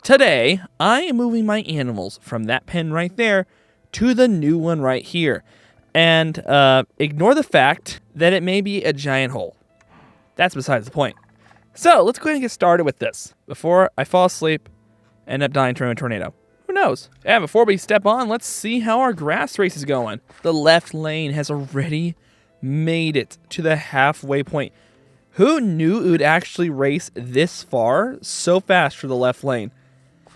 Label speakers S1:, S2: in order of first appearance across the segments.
S1: Today, I am moving my animals from that pen right there to the new one right here. And ignore the fact that it may be a giant hole. That's besides the point. So, let's go ahead and get started with this before I fall asleep and end up dying from a tornado. Who knows? And before we step on, let's see how our grass race is going. The left lane has already made it to the halfway point. Who knew it would actually race this far so fast for the left lane?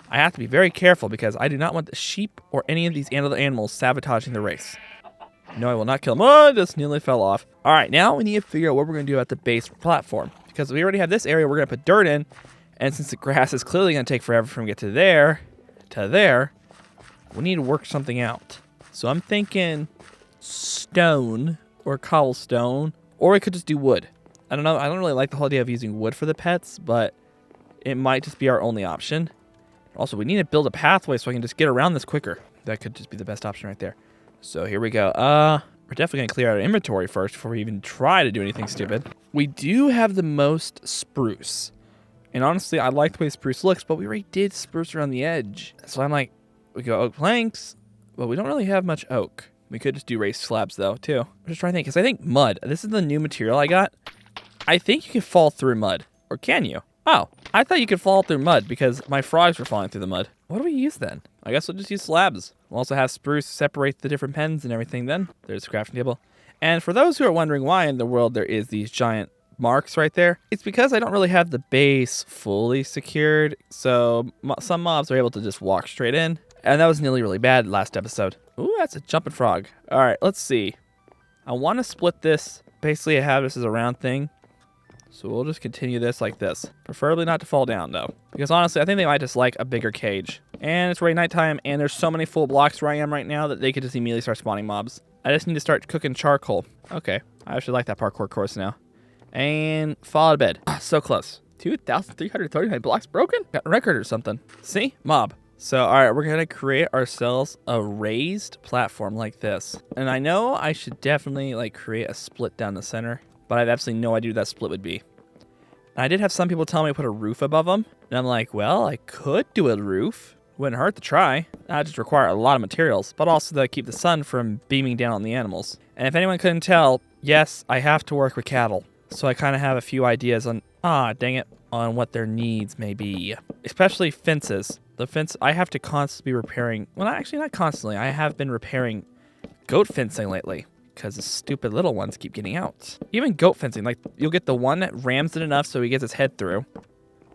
S1: I have to be very careful because I do not want the sheep or any of these other animals sabotaging the race. No, I will not kill them. Oh, it just nearly fell off. All right, now we need to figure out what we're going to do at the base platform. Because we already have this area we're going to put dirt in. And since the grass is clearly going to take forever from get to there, we need to work something out. So I'm thinking stone or cobblestone. Or we could just do wood. I don't know. I don't really like the whole idea of using wood for the pets. But it might just be our only option. Also, we need to build a pathway so I can just get around this quicker. That could just be the best option right there. So here we go. We're definitely going to clear out our inventory first before we even try to do anything stupid. We do have the most spruce. And honestly, I like the way spruce looks, but we already did spruce around the edge. So I'm like, we go oak planks, but we don't really have much oak. We could just do raised slabs though, too. I'm just trying to think, because I think mud, this is the new material I got. I think you can fall through mud. Or can you? Oh, I thought you could fall through mud because my frogs were falling through the mud. What do we use then? I guess we'll just use slabs. We'll also have spruce separate the different pens and everything then. There's the crafting table. And for those who are wondering why in the world there is these giant marks right there, it's because I don't really have the base fully secured. So some mobs are able to just walk straight in. And that was nearly really bad last episode. Ooh, that's a jumping frog. All right, let's see. I want to split this. Basically, I have this as a round thing. So we'll just continue this like this. Preferably not to fall down, though. Because honestly, I think they might just like a bigger cage. And it's already nighttime, and there's so many full blocks where I am right now that they could just immediately start spawning mobs. I just need to start cooking charcoal. Okay, I actually like that parkour course now. And fall out of bed. So close. 2,339 blocks broken? Got a record or something. See? Mob. So, all right, we're going to create ourselves a raised platform like this. And I know I should definitely like create a split down the center. But I have absolutely no idea what that split would be. And I did have some people tell me to put a roof above them. And I'm like, well, I could do a roof. Wouldn't hurt to try. That just require a lot of materials. But also to keep the sun from beaming down on the animals. And if anyone couldn't tell, yes, I have to work with cattle. So I kind of have a few ideas on, on what their needs may be. Especially fences. The fence, I have to constantly be repairing. Well, actually not constantly. I have been repairing goat fencing lately. Because the stupid little ones keep getting out. Even goat fencing, like you'll get the one that rams it enough so he gets his head through.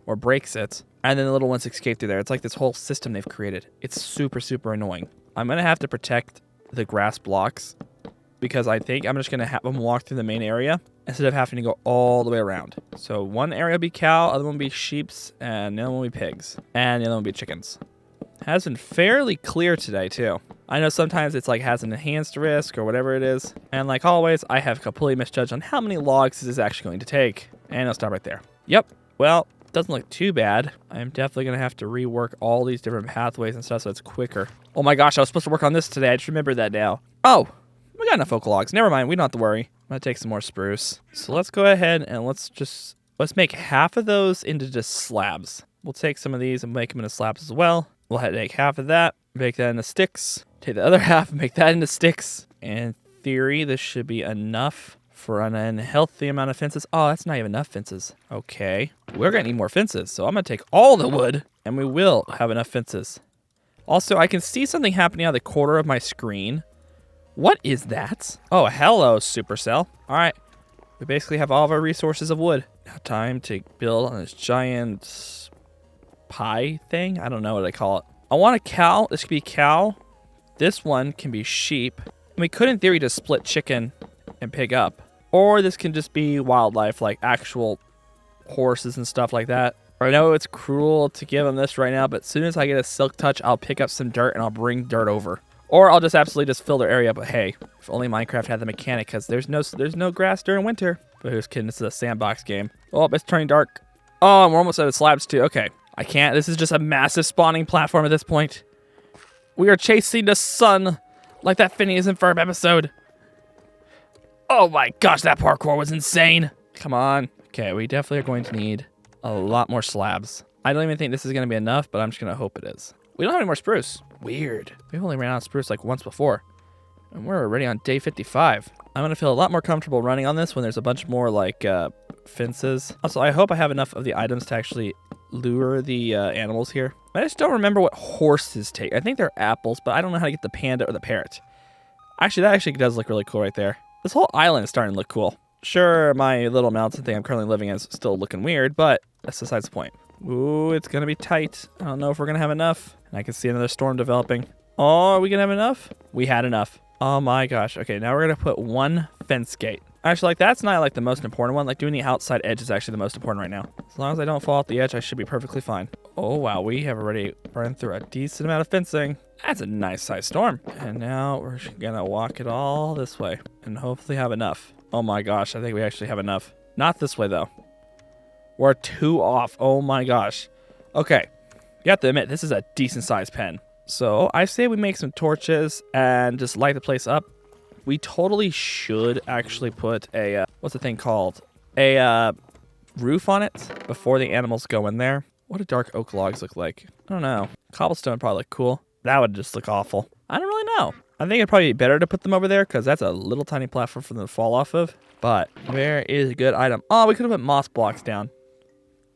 S1: Or breaks it. And then the little ones escape through there. It's like this whole system they've created. It's super, super annoying. I'm going to have to protect the grass blocks. Because I think I'm just going to have them walk through the main area. Instead of having to go all the way around. So one area will be cow, other one will be sheeps, and the other one will be pigs. And the other one will be chickens. Has been fairly clear today, too. I know sometimes it's like has an enhanced risk or whatever it is. And like always, I have completely misjudged on how many logs this is actually going to take. And I'll stop right there. Yep. Well, doesn't look too bad. I'm definitely going to have to rework all these different pathways and stuff so it's quicker. Oh my gosh, I was supposed to work on this today. I just remembered that now. Oh, we got enough oak logs. Never mind. We don't have to worry. I'm going to take some more spruce. So let's go ahead and let's make half of those into just slabs. We'll take some of these and make them into slabs as well. We'll take half of that, make that into sticks. Take the other half and make that into sticks. In theory, this should be enough for an unhealthy amount of fences. Oh, that's not even enough fences. Okay. We're going to need more fences. So I'm going to take all the wood and we will have enough fences. Also, I can see something happening out of the corner of my screen. What is that? Oh, hello, Supercell. All right. We basically have all of our resources of wood. Now time to build on this giant pie thing. I don't know what I call it. I want a cow. This could be cow. This one can be sheep. We could, in theory, just split chicken and pig up. Or this can just be wildlife, like actual horses and stuff like that. I know it's cruel to give them this right now, but as soon as I get a silk touch, I'll pick up some dirt and I'll bring dirt over. Or I'll just absolutely just fill their area up. But hey, if only Minecraft had the mechanic, because there's no grass during winter. But who's kidding? This is a sandbox game. Oh, it's turning dark. Oh, and we're almost out of slabs too. Okay. I can't. This is just a massive spawning platform at this point. We are chasing the sun like that Phineas and Ferb episode. Oh my gosh, that parkour was insane. Come on. Okay, we definitely are going to need a lot more slabs. I don't even think this is going to be enough, but I'm just going to hope it is. We don't have any more spruce. Weird. We've only ran out of spruce like once before. And we're already on day 55. I'm going to feel a lot more comfortable running on this when there's a bunch more like fences. Also, I hope I have enough of the items to actually lure the animals here. I just don't remember what horses take. I think they're apples, but I don't know how to get the panda or the parrot. Actually, that actually does look really cool right there. This whole island is starting to look cool. Sure, my little mountain thing I'm currently living in is still looking weird, but that's besides the point. Ooh, it's going to be tight. I don't know if we're going to have enough. And I can see another storm developing. Oh, are we going to have enough? We had enough. Oh my gosh. Okay, now we're going to put one fence gate. Actually, like that's not like the most important one. Like doing the outside edge is actually the most important right now. As long as I don't fall off the edge, I should be perfectly fine. Oh wow, we have already run through a decent amount of fencing. That's a nice sized storm. And now we're gonna walk it all this way and hopefully have enough. Oh my gosh, I think we actually have enough. Not this way though. We're 2 off. Oh my gosh. Okay, you have to admit, this is a decent sized pen. So I say we make some torches and just light the place up. We totally should actually put a, what's the thing called? A roof on it before the animals go in there. What do dark oak logs look like? I don't know. Cobblestone probably look cool. That would just look awful. I don't really know. I think it'd probably be better to put them over there because that's a little tiny platform for them to fall off of. But where is a good item? Oh, we could have put moss blocks down.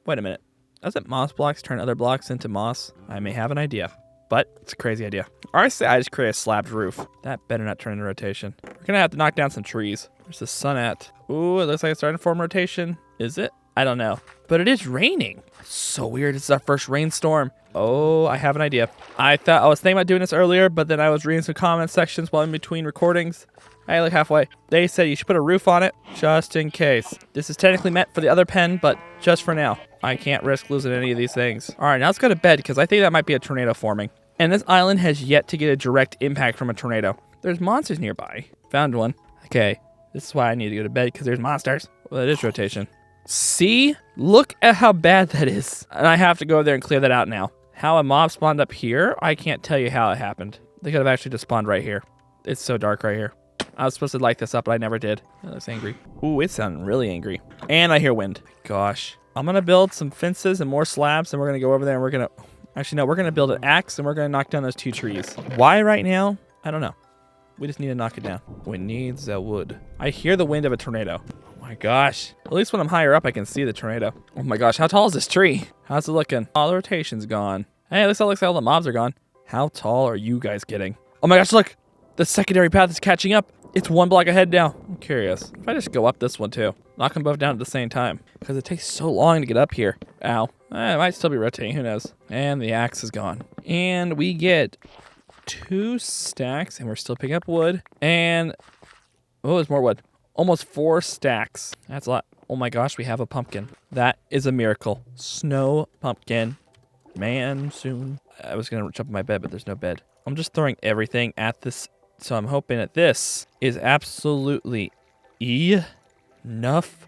S1: Wait a minute. Doesn't moss blocks turn other blocks into moss? I may have an idea. But it's a crazy idea. Or I say I just create a slabbed roof. That better not turn into rotation. We're gonna have to knock down some trees. Where's the sun at? Ooh, it looks like it's starting to form rotation. Is it? I don't know. But it is raining. So weird. This is our first rainstorm. Oh, I have an idea. I was thinking about doing this earlier, but then I was reading some comment sections while in between recordings. Hey, like halfway. They said you should put a roof on it just in case. This is technically meant for the other pen, but just for now. I can't risk losing any of these things. All right, now let's go to bed because I think that might be a tornado forming. And this island has yet to get a direct impact from a tornado. There's monsters nearby. Found one. Okay, this is why I need to go to bed because there's monsters. Well, it is rotation. See? Look at how bad that is. And I have to go there and clear that out now. How a mob spawned up here, I can't tell you how it happened. They could have actually just spawned right here. It's so dark right here. I was supposed to light this up, but I never did. It looks angry. Ooh, it sounds really angry. And I hear wind. Gosh. I'm going to build some fences and more slabs, and we're going to go over there, and we're going to... Actually, no, we're going to build an axe, and we're going to knock down those 2 trees. Why right now? I don't know. We just need to knock it down. We need the wood. I hear the wind of a tornado. Oh my gosh. At least when I'm higher up, I can see the tornado. Oh my gosh, how tall is this tree? How's it looking? All the rotation's gone. Hey, at least it looks like all the mobs are gone. How tall are you guys getting? Oh my gosh, look! The secondary path is catching up. It's 1 block ahead now. I'm curious. If I just go up this one too, knock them both down at the same time. Because it takes so long to get up here. Ow. It might still be rotating, who knows. And the axe is gone. And we get 2 stacks, and we're still picking up wood. And, oh, there's more wood. Almost 4 stacks. That's a lot. Oh my gosh, we have a pumpkin. That is a miracle. Snow pumpkin. Man, soon. I was going to jump in my bed, but there's no bed. I'm just throwing everything at this. So I'm hoping that this is absolutely enough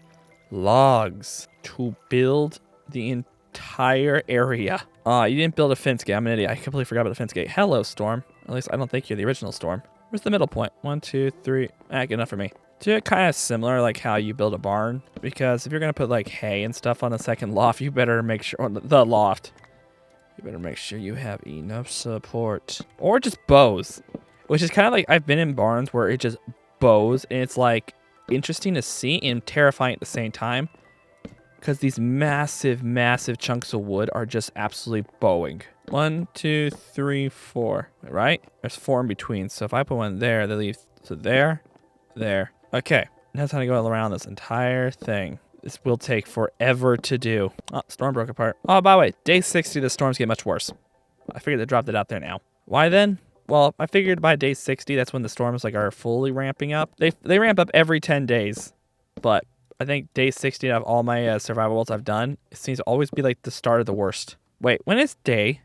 S1: logs to build the entire area. You didn't build a fence gate. I'm an idiot. I completely forgot about the fence gate. Hello, Storm. At least I don't think you're the original Storm. Where's the middle point? 1, 2, 3. Good enough for me. Do it kind of similar like how you build a barn. Because if you're going to put like hay and stuff on the second loft, you better make sure, on the loft, you better make sure you have enough support. Or just bows. Which is kind of like, I've been in barns where it just bows, and it's like interesting to see and terrifying at the same time. Because these massive, massive chunks of wood are just absolutely bowing. 1, 2, 3, 4, right? There's 4 in between. So if I put one there, they leave, so there, there. Okay, now it's time to go around this entire thing. This will take forever to do. Oh, storm broke apart. Oh, by the way, day 60, the storms get much worse. I figured they dropped it out there now. Why then? Well, I figured by day 60, that's when the storms like are fully ramping up. They ramp up every 10 days, but I think day 60 of all my survival worlds I've done, it seems to always be like the start of the worst. Wait, when is day?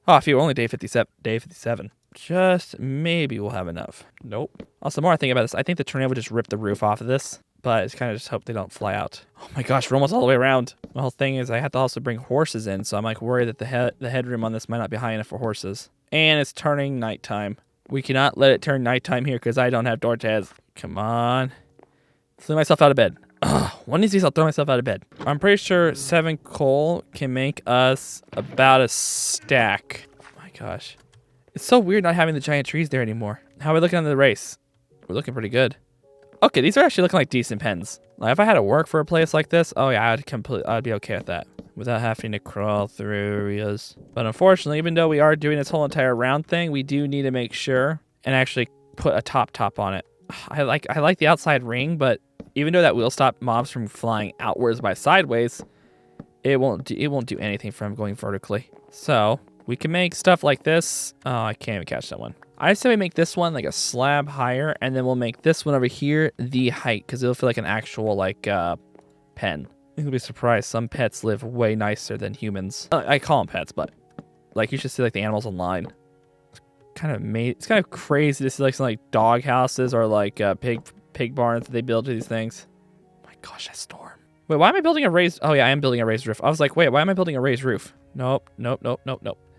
S1: Oh, phew, only day 57. Day 57. Just maybe we'll have enough. Nope. Also, the more I think about this, I think the tornado would just rip the roof off of this, but it's kind of just hope they don't fly out. Oh my gosh, we're almost all the way around. The whole thing is I have to also bring horses in, so I'm like worried that the headroom on this might not be high enough for horses. And it's turning nighttime. We cannot let it turn nighttime here because I don't have torches. Come on. Let's let myself out of bed. One of these days I'll throw myself out of bed. I'm pretty sure 7 coal can make us about a stack. Oh my gosh. It's so weird not having the giant trees there anymore. How are we looking on the race? We're looking pretty good. Okay, these are actually looking like decent pens. Like if I had to work for a place like this, oh yeah, I'd be okay with that. Without having to crawl through areas. But unfortunately, even though we are doing this whole entire round thing, we do need to make sure and actually put a top on it. I like the outside ring, but even though that will stop mobs from flying outwards by sideways, it won't do anything from going vertically. So we can make stuff like this. Oh, I can't even catch that one. I say we make this one like a slab higher, and then we'll make this one over here the height, because it'll feel like an actual like pen. You'll be surprised. Some pets live way nicer than humans. I call them pets, but like you should see like the animals online. It's kind of crazy to see like some like dog houses or like pig barns that they build to these things. Oh my gosh, that storm. Wait, why am I building a raised? Oh yeah, I am building a raised roof. I was like, wait, why am I building a raised roof? Nope.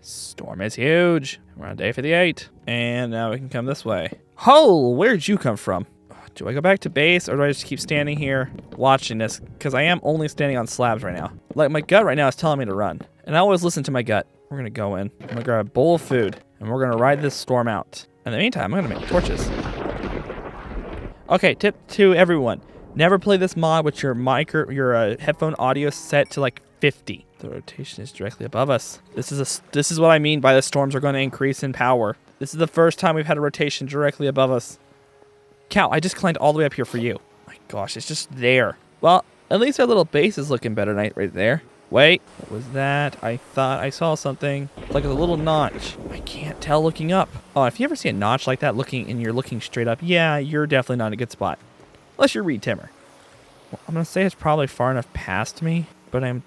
S1: Storm is huge. We're on day 58, and now we can come this way. Oh, where'd you come from? Do I go back to base, or do I just keep standing here watching this? Because I am only standing on slabs right now. Like, my gut right now is telling me to run. And I always listen to my gut. We're going to go in. I'm going to grab a bowl of food, and we're going to ride this storm out. In the meantime, I'm going to make torches. Okay, tip to everyone. Never play this mod with your headphone audio set to like 50. The rotation is directly above us. This is what I mean by the storms are going to increase in power. This is the first time we've had a rotation directly above us. Cow, I just climbed all the way up here for you. My gosh, it's just there. Well, at least our little base is looking better right there. Wait, what was that? I thought I saw something. It's like a little notch. I can't tell looking up. Oh, if you ever see a notch like that and you're looking straight up, yeah, you're definitely not in a good spot. Unless you're Reed Timmer. Well, I'm going to say it's probably far enough past me, but I'm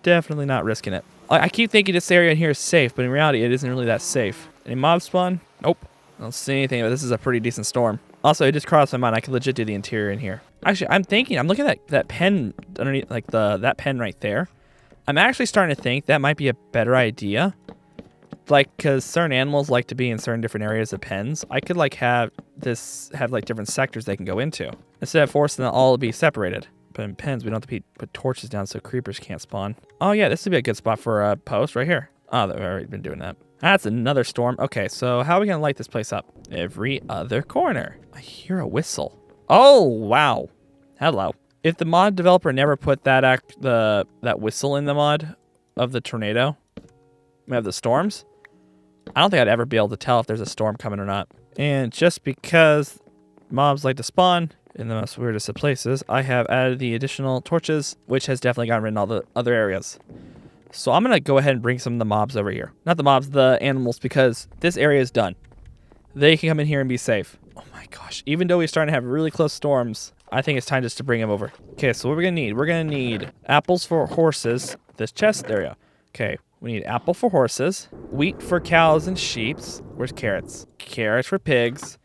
S1: definitely not risking it. I keep thinking this area in here is safe, but in reality, it isn't really that safe. Any mob spawn? Nope. I don't see anything, but this is a pretty decent storm. Also, it just crossed my mind. I could legit do the interior in here. Actually, I'm looking at that pen underneath, like that pen right there. I'm actually starting to think that might be a better idea. Like, because certain animals like to be in certain different areas of pens. I could like have like different sectors they can go into instead of forcing them all to be separated. But in pens, we don't have to put torches down so creepers can't spawn. Oh yeah, this would be a good spot for a post right here. Oh, they've already been doing that. That's another storm. Okay, so how are we going to light this place up? Every other corner. I hear a whistle. Oh, wow. Hello. If the mod developer never put that whistle in the mod of the tornado, we have the storms, I don't think I'd ever be able to tell if there's a storm coming or not. And just because mobs like to spawn in the most weirdest of places, I have added the additional torches, which has definitely gotten rid of all the other areas. So I'm going to go ahead and bring some of the mobs over here. Not the mobs, the animals, because this area is done. They can come in here and be safe. Oh my gosh. Even though we're starting to have really close storms, I think it's time just to bring them over. Okay, so what we're going to need? We're going to need apples for horses. This chest, there you go. Okay, we need apple for horses, wheat for cows and sheep. Where's carrots? Carrots for pigs.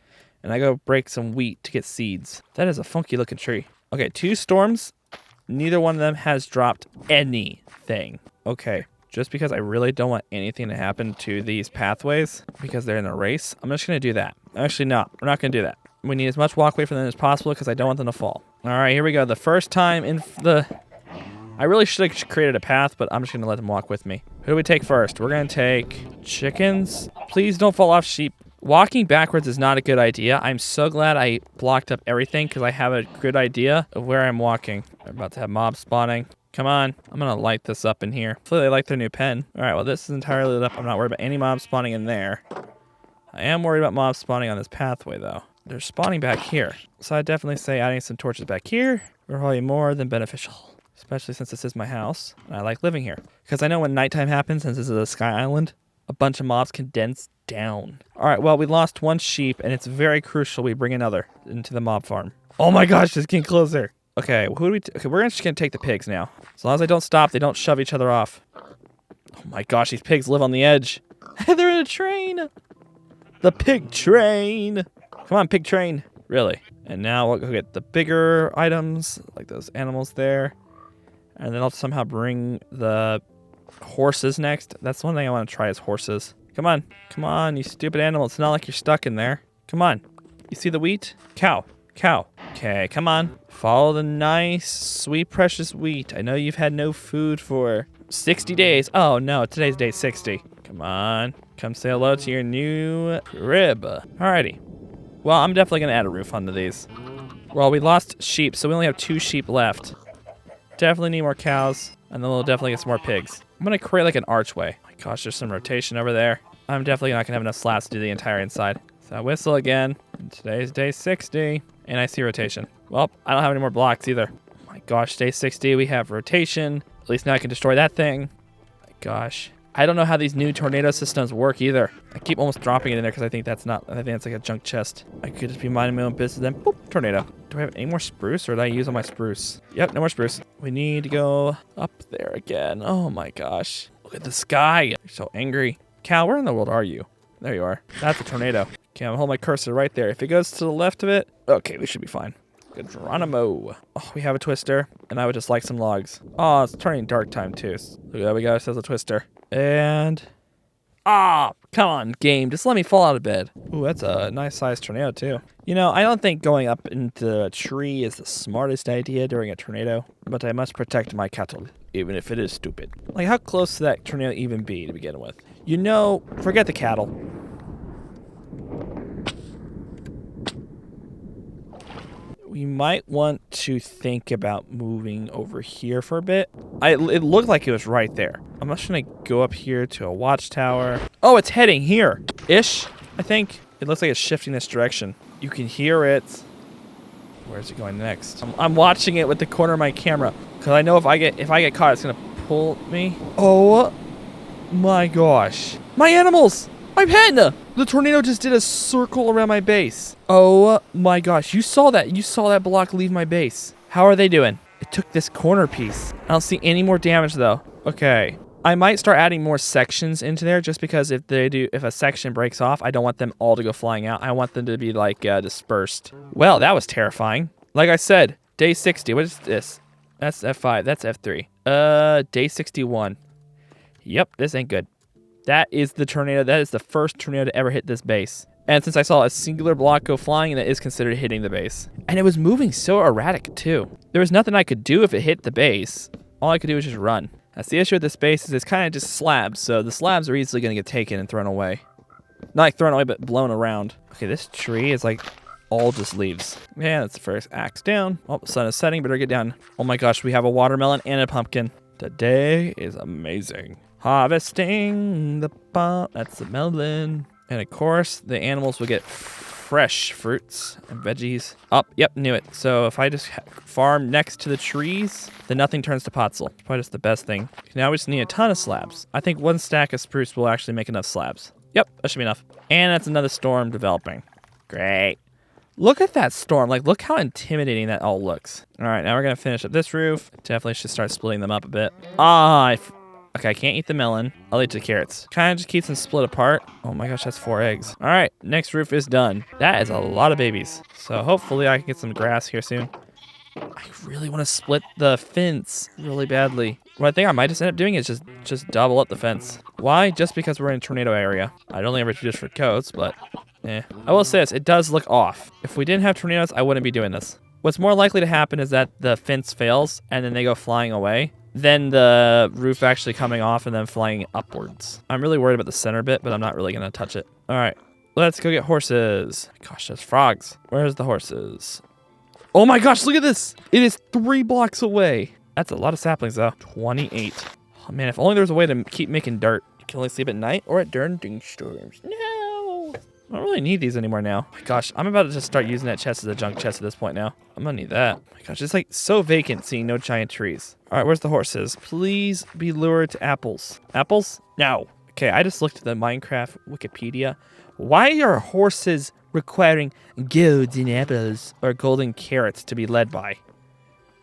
S1: And I go break some wheat to get seeds. That is a funky looking tree. Okay, 2 storms. Neither one of them has dropped anything. Okay, just because I really don't want anything to happen to these pathways because they're in a race, I'm just going to do that. Actually, no, we're not going to do that. We need as much walkway for them as possible because I don't want them to fall. All right, here we go. The first time in the... I really should have created a path, but I'm just going to let them walk with me. Who do we take first? We're going to take chickens. Please don't fall off, sheep. Walking backwards is not a good idea. I'm so glad I blocked up everything because I have a good idea of where I'm walking. I'm about to have mobs spawning. Come on. I'm going to light this up in here. Hopefully they like their new pen. All right, well, this is entirely lit up. I'm not worried about any mobs spawning in there. I am worried about mobs spawning on this pathway, though. They're spawning back here. So I'd definitely say adding some torches back here are probably more than beneficial, especially since this is my house and I like living here. Because I know when nighttime happens, since this is a sky island, a bunch of mobs condense down. All right, well, we lost 1 sheep, and it's very crucial we bring another into the mob farm. Oh my gosh, it's getting closer. Okay, who do we... Okay, we're just going to take the pigs now. As long as they don't stop, they don't shove each other off. Oh my gosh, these pigs live on the edge. They're in a train. The pig train. Come on, pig train. Really. And now we'll go get the bigger items, like those animals there. And then I'll somehow bring the horses next. That's one thing I want to try is horses. Come on. Come on, you stupid animal. It's not like you're stuck in there. Come on. You see the wheat? Cow. Cow. Okay, come on. Follow the nice, sweet, precious wheat. I know you've had no food for 60 days. Oh, no, today's day 60. Come on. Come say hello to your new crib. Alrighty. Well, I'm definitely going to add a roof onto these. Well, we lost sheep, so we only have 2 sheep left. Definitely need more cows, and then we'll definitely get some more pigs. I'm going to create like an archway. Oh my gosh, there's some rotation over there. I'm definitely not going to have enough slats to do the entire inside. So I whistle again. And today's day 60, and I see rotation. Well, I don't have any more blocks either. Oh my gosh, day 60, we have rotation. At least now I can destroy that thing. Oh my gosh. I don't know how these new tornado systems work either. I keep almost dropping it in there because I think that's like a junk chest. I could just be minding my own business, then boop, tornado. Do I have any more spruce, or did I use all my spruce? Yep, no more spruce. We need to go up there again. Oh my gosh. Look at the sky. You're so angry. Cal, where in the world are you? There you are. That's a tornado. Okay, I'm holding my cursor right there. If it goes to the left of it, okay, we should be fine. Good Geronimo. Oh, we have a twister, and I would just like some logs. Oh, it's turning dark time too. Look at that, we got ourselves a twister. And come on, game, just let me fall out of bed. Ooh, that's a nice sized tornado too. You know, I don't think going up into a tree is the smartest idea during a tornado, but I must protect my cattle, even if it is stupid. Like, how close to that tornado even be to begin with? You know, forget the cattle. We might want to think about moving over here for a bit. It looked like it was right there. I'm just gonna go up here to a watchtower. Oh, it's heading here-ish, I think. It looks like it's shifting this direction. You can hear it. Where's it going next? I'm watching it with the corner of my camera because I know if I get caught, it's gonna pull me. Oh my gosh. My animals! My pen! The tornado just did a circle around my base. Oh my gosh, you saw that. You saw that block leave my base. How are they doing? It took this corner piece. I don't see any more damage though. Okay. I might start adding more sections into there just because if a section breaks off, I don't want them all to go flying out. I want them to be like dispersed. Well, that was terrifying. Like I said, day 60. What is this? That's F5. That's F3. Day 61. Yep, this ain't good. That is the tornado. That is the first tornado to ever hit this base. And since I saw a singular block go flying, that is considered hitting the base. And it was moving so erratic too. There was nothing I could do if it hit the base. All I could do was just run. That's the issue with this base is it's kind of just slabs. So the slabs are easily going to get taken and thrown away. Not like thrown away, but blown around. Okay, this tree is like all just leaves. Yeah, that's the first axe down. Oh, the sun is setting. Better get down. Oh my gosh, we have a watermelon and a pumpkin. Today is amazing. Harvesting the palm. That's the melon. And of course, the animals will get fresh fruits and veggies. Oh, yep, knew it. So if I just farm next to the trees, then nothing turns to potzel. It's probably just the best thing. Now we just need a ton of slabs. I think 1 stack of spruce will actually make enough slabs. Yep, that should be enough. And that's another storm developing. Great. Look at that storm. Like, look how intimidating that all looks. All right, now we're going to finish up this roof. Definitely should start splitting them up a bit. Okay, I can't eat the melon. I'll eat the carrots. Kind of just keeps them split apart. Oh my gosh, that's 4 eggs. All right, next roof is done. That is a lot of babies. So hopefully I can get some grass here soon. I really want to split the fence really badly. What I think I might just end up doing is just double up the fence. Why? Just because we're in a tornado area. I'd only ever do this for goats, but I will say this, it does look off. If we didn't have tornadoes, I wouldn't be doing this. What's more likely to happen is that the fence fails and then they go flying away. Then the roof actually coming off and then flying upwards. I'm really worried about the center bit, but I'm not really going to touch it. All right, let's go get horses. Gosh, there's frogs. Where's the horses? Oh my gosh, look at this. It is 3 blocks away. That's a lot of saplings though. 28. Oh man, if only there was a way to keep making dirt. You can only sleep at night or at during storms. No. I don't really need these anymore now. Oh my gosh, I'm about to just start using that chest as a junk chest at this point now. I'm gonna need that. Oh my gosh, it's like so vacant seeing no giant trees. All right, where's the horses? Please be lured to apples. Apples? No. Okay, I just looked at the Minecraft Wikipedia. Why are horses requiring golden apples or golden carrots to be led by?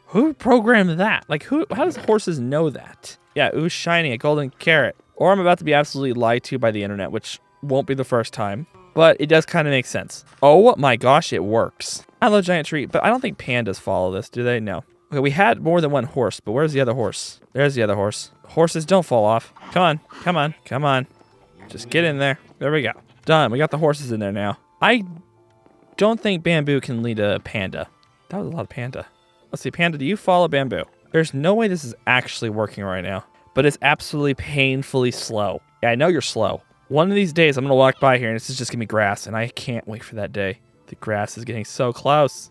S1: Who programmed that? Like, how does horses know that? Yeah, ooh, shiny, a golden carrot. Or I'm about to be absolutely lied to by the internet, which won't be the first time. But it does kind of make sense. Oh my gosh, it works. I love giant tree, but I don't think pandas follow this, do they? No. Okay, we had more than 1 horse, but where's the other horse? There's the other horse. Horses don't fall off. Come on, come on, come on. Just get in there. There we go. Done. We got the horses in there now. I don't think bamboo can lead a panda. That was a lot of panda. Let's see, panda, do you follow bamboo? There's no way this is actually working right now, but it's absolutely painfully slow. Yeah, I know you're slow. One of these days, I'm going to walk by here and this is just going to be grass, and I can't wait for that day. The grass is getting so close.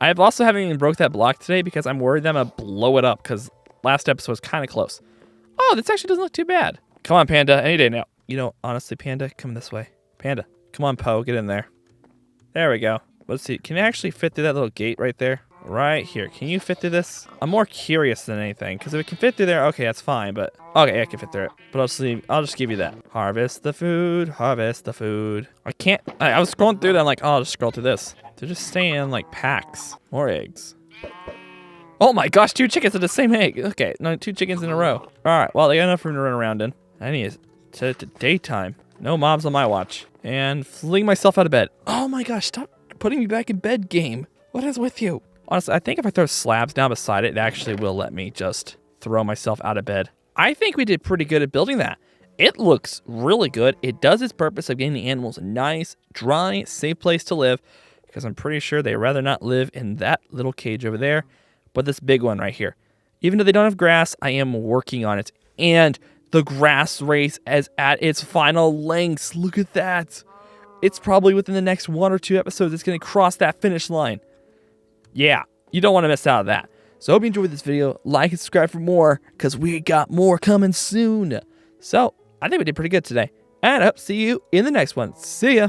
S1: I also haven't even broke that block today because I'm worried that I'm going to blow it up because last episode was kind of close. Oh, this actually doesn't look too bad. Come on, panda, any day now. You know, honestly, panda, come this way. Panda, come on, Poe, get in there. There we go. Let's see, can you actually fit through that little gate right there? Right here. Can you fit through this? I'm more curious than anything, because if it can fit through there, okay, that's fine, but... Okay, I can fit through it, but I'll just give you that. Harvest the food, harvest the food. I can't... I was scrolling through that, I'm like, oh, I'll just scroll through this. They're just staying, like, packs. More eggs. Oh my gosh, 2 chickens in the same egg. Okay, no, 2 chickens in a row. Alright, well, they got enough room to run around in. I need to daytime. No mobs on my watch. And fling myself out of bed. Oh my gosh, stop putting me back in bed, game. What is with you? Honestly, I think if I throw slabs down beside it, it actually will let me just throw myself out of bed. I think we did pretty good at building that. It looks really good. It does its purpose of getting the animals a nice, dry, safe place to live, because I'm pretty sure they'd rather not live in that little cage over there, but this big one right here. Even though they don't have grass, I am working on it. And the grass race is at its final lengths. Look at that. It's probably within the next 1 or 2 episodes, it's going to cross that finish line. Yeah, you don't want to miss out on that. So I hope you enjoyed this video. Like and subscribe for more, because we got more coming soon. So I think we did pretty good today. And I hope to see you in the next one. See ya.